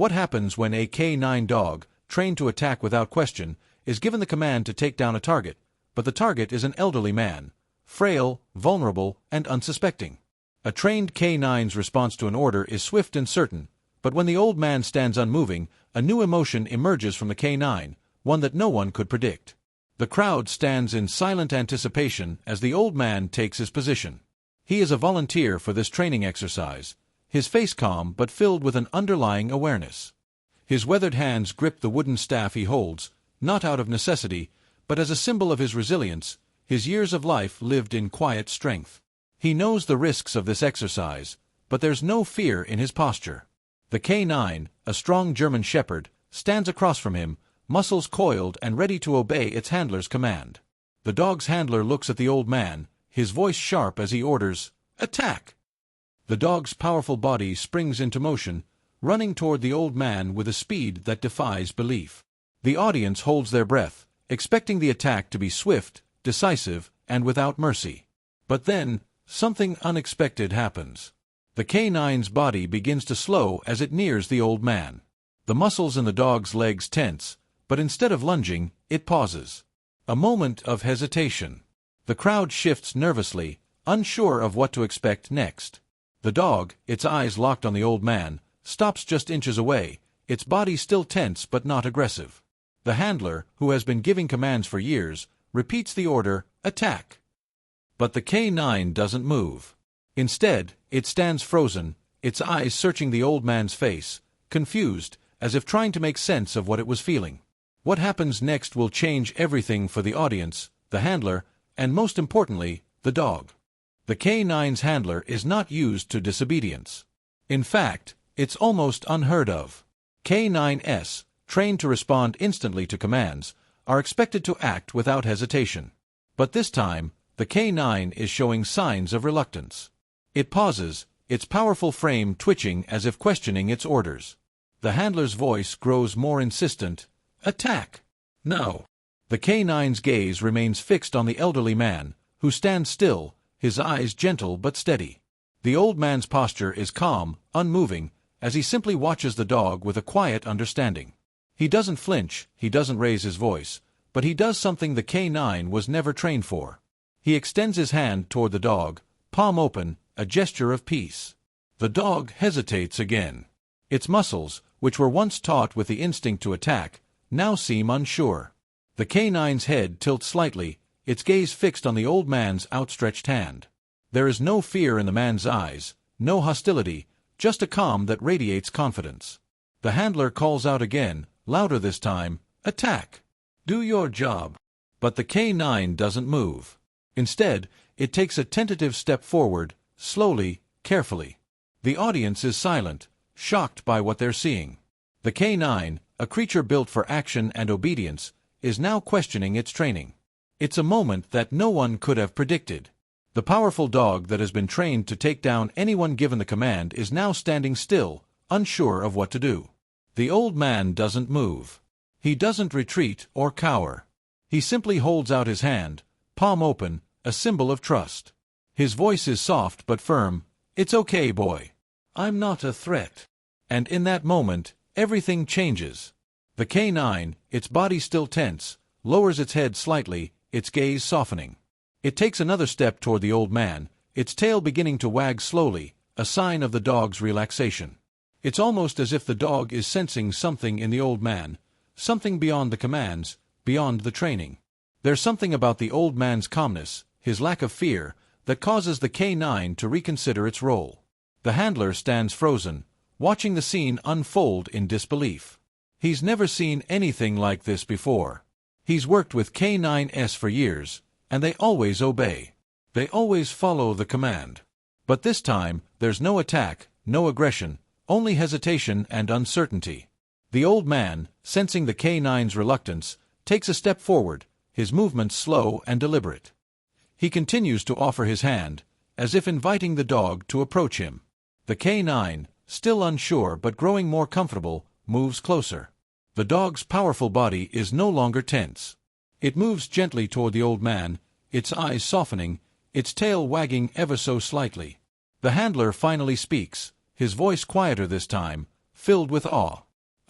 What happens when a K9 dog, trained to attack without question, is given the command to take down a target, but the target is an elderly man, frail, vulnerable, and unsuspecting? A trained K9's response to an order is swift and certain, but when the old man stands unmoving, a new emotion emerges from the K9, one that no one could predict. The crowd stands in silent anticipation as the old man takes his position. He is a volunteer for this training exercise, his face calm but filled with an underlying awareness. His weathered hands grip the wooden staff he holds, not out of necessity, but as a symbol of his resilience, his years of life lived in quiet strength. He knows the risks of this exercise, but there's no fear in his posture. The K9, a strong German shepherd, stands across from him, muscles coiled and ready to obey its handler's command. The dog's handler looks at the old man, his voice sharp as he orders, "Attack!" The dog's powerful body springs into motion, running toward the old man with a speed that defies belief. The audience holds their breath, expecting the attack to be swift, decisive, and without mercy. But then, something unexpected happens. The K9's body begins to slow as it nears the old man. The muscles in the dog's legs tense, but instead of lunging, it pauses. A moment of hesitation. The crowd shifts nervously, unsure of what to expect next. The dog, its eyes locked on the old man, stops just inches away, its body still tense but not aggressive. The handler, who has been giving commands for years, repeats the order, "Attack!" But the K9 doesn't move. Instead, it stands frozen, its eyes searching the old man's face, confused, as if trying to make sense of what it was feeling. What happens next will change everything for the audience, the handler, and most importantly, the dog. The K9's handler is not used to disobedience. In fact, it's almost unheard of. K9s, trained to respond instantly to commands, are expected to act without hesitation. But this time, the K9 is showing signs of reluctance. It pauses, its powerful frame twitching as if questioning its orders. The handler's voice grows more insistent, "Attack! Now!" The K9's gaze remains fixed on the elderly man, who stands still, his eyes gentle but steady. The old man's posture is calm, unmoving, as he simply watches the dog with a quiet understanding. He doesn't flinch, he doesn't raise his voice, but he does something the K9 was never trained for. He extends his hand toward the dog, palm open, a gesture of peace. The dog hesitates again. Its muscles, which were once taut with the instinct to attack, now seem unsure. The K9's head tilts slightly, its gaze fixed on the old man's outstretched hand. There is no fear in the man's eyes, no hostility, just a calm that radiates confidence. The handler calls out again, louder this time, "Attack! Do your job!" But the K9 doesn't move. Instead, it takes a tentative step forward, slowly, carefully. The audience is silent, shocked by what they're seeing. The K9, a creature built for action and obedience, is now questioning its training. It's a moment that no one could have predicted. The powerful dog that has been trained to take down anyone given the command is now standing still, unsure of what to do. The old man doesn't move. He doesn't retreat or cower. He simply holds out his hand, palm open, a symbol of trust. His voice is soft but firm, "It's okay, boy. I'm not a threat." And in that moment, everything changes. The K9, its body still tense, lowers its head slightly, its gaze softening. It takes another step toward the old man, its tail beginning to wag slowly, a sign of the dog's relaxation. It's almost as if the dog is sensing something in the old man, something beyond the commands, beyond the training. There's something about the old man's calmness, his lack of fear, that causes the K9 to reconsider its role. The handler stands frozen, watching the scene unfold in disbelief. He's never seen anything like this before. He's worked with K9s for years, and they always obey. They always follow the command. But this time, there's no attack, no aggression, only hesitation and uncertainty. The old man, sensing the K9's reluctance, takes a step forward, his movements slow and deliberate. He continues to offer his hand, as if inviting the dog to approach him. The K9, still unsure but growing more comfortable, moves closer. The dog's powerful body is no longer tense. It moves gently toward the old man, its eyes softening, its tail wagging ever so slightly. The handler finally speaks, his voice quieter this time, filled with awe.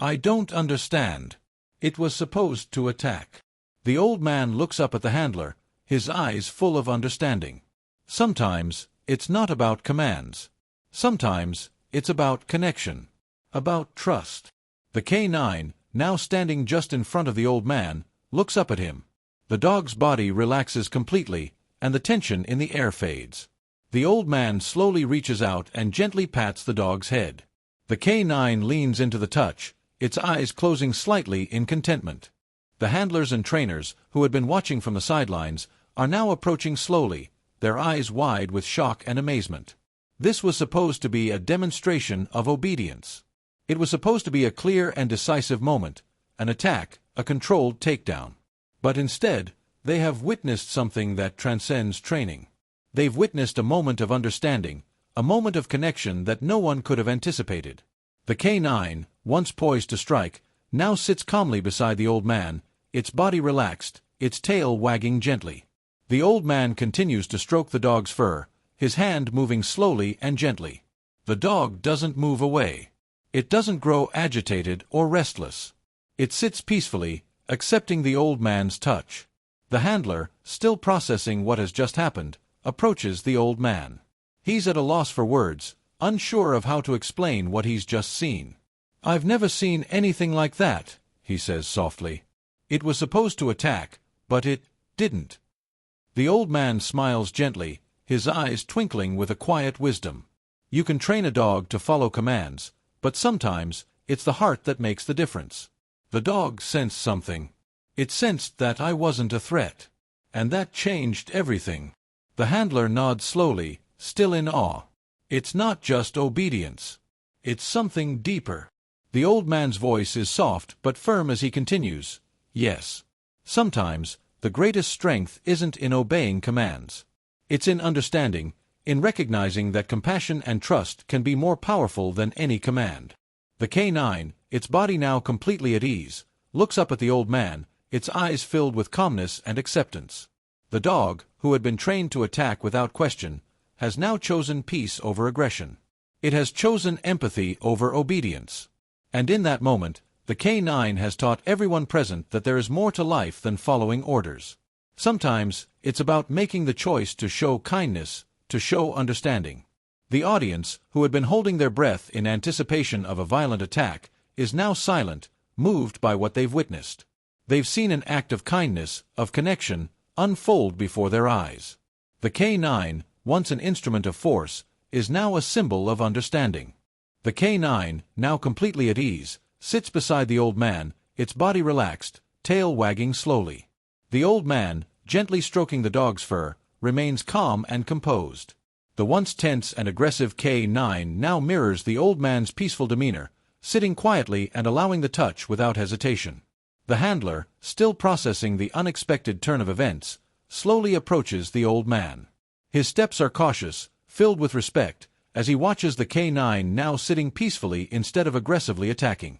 I don't understand. It was supposed to attack. The old man looks up at the handler, his eyes full of understanding. Sometimes, it's not about commands. Sometimes, it's about connection. About trust. The K9, now standing just in front of the old man, looks up at him. The dog's body relaxes completely, and the tension in the air fades. The old man slowly reaches out and gently pats the dog's head. The K9 leans into the touch, its eyes closing slightly in contentment. The handlers and trainers, who had been watching from the sidelines, are now approaching slowly, their eyes wide with shock and amazement. This was supposed to be a demonstration of obedience. It was supposed to be a clear and decisive moment, an attack, a controlled takedown. But instead, they have witnessed something that transcends training. They've witnessed a moment of understanding, a moment of connection that no one could have anticipated. The K9, once poised to strike, now sits calmly beside the old man, its body relaxed, its tail wagging gently. The old man continues to stroke the dog's fur, his hand moving slowly and gently. The dog doesn't move away. It doesn't grow agitated or restless. It sits peacefully, accepting the old man's touch. The handler, still processing what has just happened, approaches the old man. He's at a loss for words, unsure of how to explain what he's just seen. "I've never seen anything like that," he says softly. "It was supposed to attack, but it didn't." The old man smiles gently, his eyes twinkling with a quiet wisdom. You can train a dog to follow commands, but sometimes it's the heart that makes the difference. The dog sensed something. It sensed that I wasn't a threat. And that changed everything. The handler nods slowly, still in awe. It's not just obedience. It's something deeper. The old man's voice is soft but firm as he continues. Yes. Sometimes, the greatest strength isn't in obeying commands. It's in understanding, in recognizing that compassion and trust can be more powerful than any command. The K9, its body now completely at ease, looks up at the old man, its eyes filled with calmness and acceptance. The dog, who had been trained to attack without question, has now chosen peace over aggression. It has chosen empathy over obedience. And in that moment, the K9 has taught everyone present that there is more to life than following orders. Sometimes, it's about making the choice to show kindness, to show understanding. The audience, who had been holding their breath in anticipation of a violent attack, is now silent, moved by what they've witnessed. They've seen an act of kindness, of connection, unfold before their eyes. The K9, once an instrument of force, is now a symbol of understanding. The K9, now completely at ease, sits beside the old man, its body relaxed, tail wagging slowly. The old man, gently stroking the dog's fur, remains calm and composed. The once tense and aggressive K9 now mirrors the old man's peaceful demeanor, sitting quietly and allowing the touch without hesitation. The handler, still processing the unexpected turn of events, slowly approaches the old man. His steps are cautious, filled with respect, as he watches the K9 now sitting peacefully instead of aggressively attacking.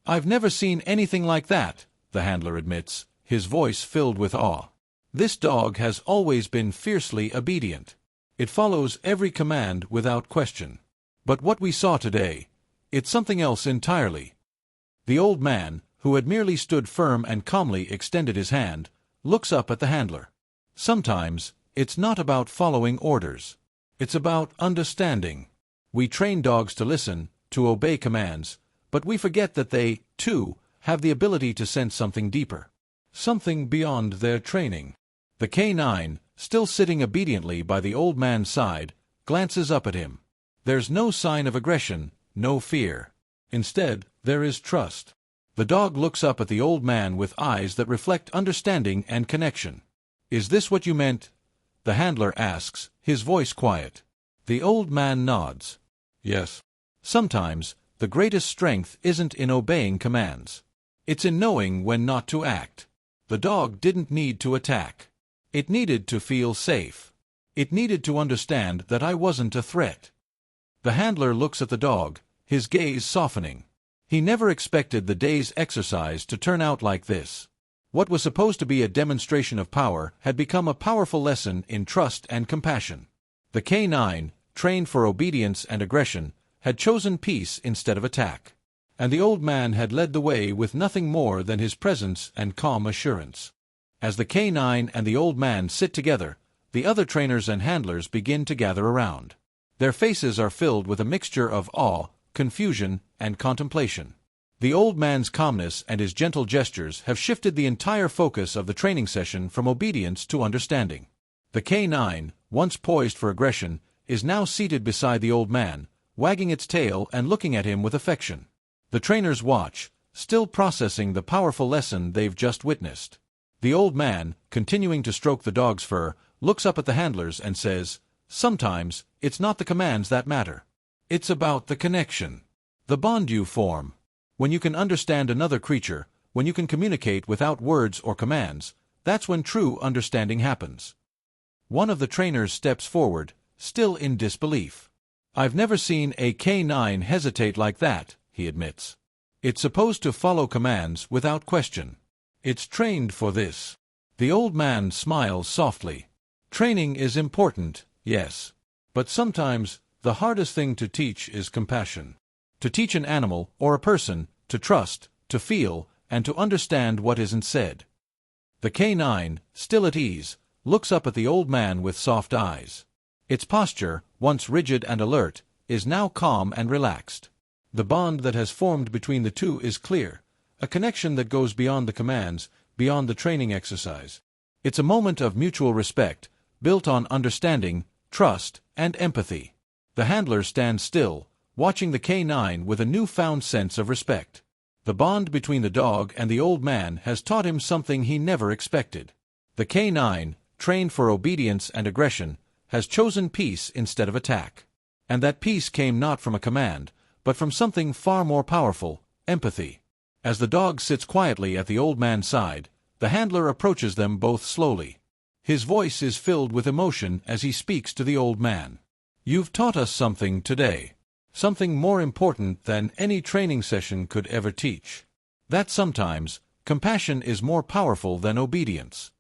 "I've never seen anything like that," the handler admits, his voice filled with awe. "This dog has always been fiercely obedient. It follows every command without question. But what we saw today, it's something else entirely." The old man, who had merely stood firm and calmly extended his hand, looks up at the handler. Sometimes, it's not about following orders. It's about understanding. We train dogs to listen, to obey commands, but we forget that they, too, have the ability to sense something deeper. Something beyond their training. The K9, still sitting obediently by the old man's side, glances up at him. There's no sign of aggression, no fear. Instead, there is trust. The dog looks up at the old man with eyes that reflect understanding and connection. "Is this what you meant?" the handler asks, his voice quiet. The old man nods. "Yes." Sometimes, the greatest strength isn't in obeying commands. It's in knowing when not to act. The dog didn't need to attack. It needed to feel safe. It needed to understand that I wasn't a threat. The handler looks at the dog, his gaze softening. He never expected the day's exercise to turn out like this. What was supposed to be a demonstration of power had become a powerful lesson in trust and compassion. The K9, trained for obedience and aggression, had chosen peace instead of attack. and the old man had led the way with nothing more than his presence and calm assurance. As the canine and the old man sit together, the other trainers and handlers begin to gather around. Their faces are filled with a mixture of awe, confusion, and contemplation. The old man's calmness and his gentle gestures have shifted the entire focus of the training session from obedience to understanding. The canine, once poised for aggression, is now seated beside the old man, wagging its tail and looking at him with affection. The trainers watch, still processing the powerful lesson they've just witnessed. The old man, continuing to stroke the dog's fur, looks up at the handlers and says, "Sometimes, it's not the commands that matter. It's about the connection. The bond you form. When you can understand another creature, when you can communicate without words or commands, that's when true understanding happens." One of the trainers steps forward, still in disbelief. "I've never seen a canine hesitate like that," he admits. "It's supposed to follow commands without question. It's trained for this." The old man smiles softly. "Training is important, yes. But sometimes, the hardest thing to teach is compassion. To teach an animal or a person to trust, to feel, and to understand what isn't said." The canine, still at ease, looks up at the old man with soft eyes. Its posture, once rigid and alert, is now calm and relaxed. The bond that has formed between the two is clear, a connection that goes beyond the commands, beyond the training exercise. It's a moment of mutual respect, built on understanding, trust, and empathy. The handler stands still, watching the canine with a newfound sense of respect. The bond between the dog and the old man has taught him something he never expected. The canine, trained for obedience and aggression, has chosen peace instead of attack. And that peace came not from a command, but from something far more powerful, empathy. As the dog sits quietly at the old man's side, the handler approaches them both slowly. His voice is filled with emotion as he speaks to the old man. "You've taught us something today. Something more important than any training session could ever teach. That sometimes, compassion is more powerful than obedience."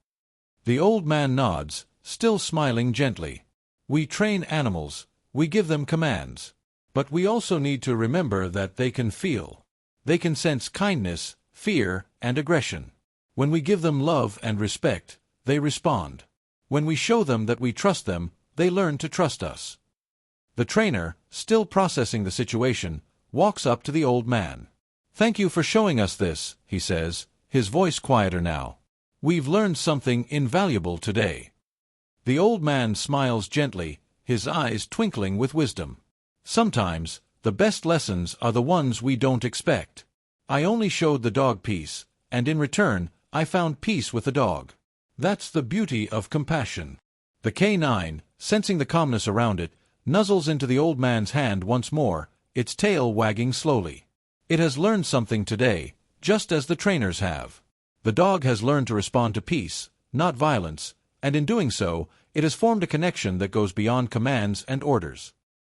The old man nods, still smiling gently. "We train animals, we give them commands. But we also need to remember that they can feel. They can sense kindness, fear, and aggression. When we give them love and respect, they respond. When we show them that we trust them, they learn to trust us." The trainer, still processing the situation, walks up to the old man. "Thank you for showing us this," he says, his voice quieter now. "We've learned something invaluable today." The old man smiles gently, his eyes twinkling with wisdom. "Sometimes, the best lessons are the ones we don't expect. I only showed the dog peace, and in return, I found peace with the dog. That's the beauty of compassion." The canine, sensing the calmness around it, nuzzles into the old man's hand once more, its tail wagging slowly. It has learned something today, just as the trainers have. The dog has learned to respond to peace, not violence, and in doing so, it has formed a connection that goes beyond commands and orders.